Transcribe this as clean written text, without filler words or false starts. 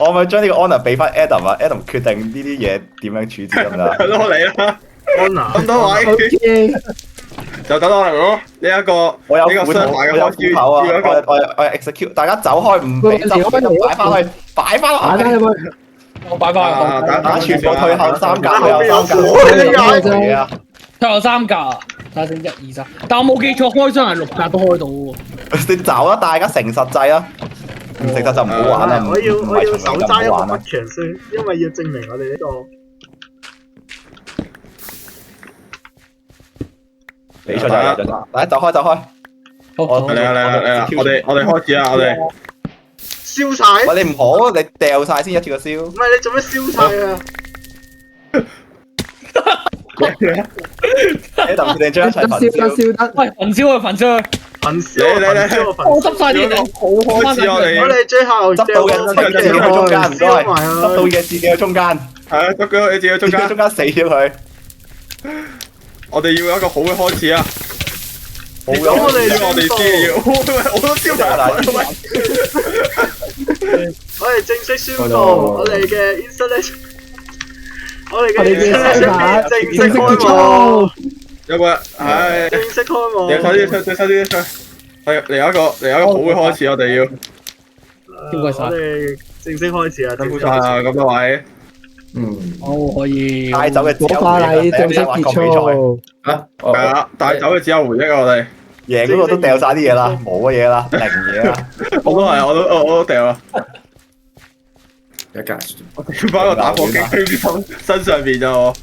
我咪將呢個 honour 俾翻 Adam 啊，Adam 決定呢啲嘢點樣處置得唔得？攞嚟啦，安娜，咁多位 OK，就等我嚟咯。呢一個我有呢個斧頭，雙排嘅我有斧頭啊！要一個我 execute，大家走開，唔俾執，擺翻去，擺翻打去，翻入去，我擺翻打全部退後三格，後面有火係啊！退後3格，睇下先1、2、3，但我冇記錯，開箱係6格都開到喎。你走啦，大家誠實制啊！唔誠實就唔好玩啦，我要唔係手從揸一個不來就唔好玩啦。強先，因為要證明我哋呢個比賽就係咗啦，嚟走開走開。好，嚟啊！我哋開始啊！我哋燒晒，喂，你唔好，你掉晒先一次過燒唔。係你做咩燒晒啊？ Adam 決定將一齊焚燒得燒。燒得，喂，焚燒佢，焚燒佢，焚燒，嚟焚燒，焚我執晒啲嘢，好開始我我哋哋最後執到嘅自己去中間，唔該。執到嘅自己去中間，係啊，得佢你自己中間中間中。間死咗佢。我哋要有一個好嘅開始啊！好咁我哋我哋知要，我都燒埋。我哋正式宣布我哋嘅 installation，我哋嘅 installation 正式開幕，有個係正式開幕。你收啲出，係嚟一個好嘅開始，我哋要我哋正式開始啊！辛苦晒啊！咁多位，好可以。帶走嘅只有火花禮正式結束。係啊，帶走嘅只有回憶啊！我哋贏嗰個都掉晒啲嘢啦，冇乜嘢啦，零嘢啦。我都係，我都掉啊！一格。我掉翻個打火機喺身上邊咋我。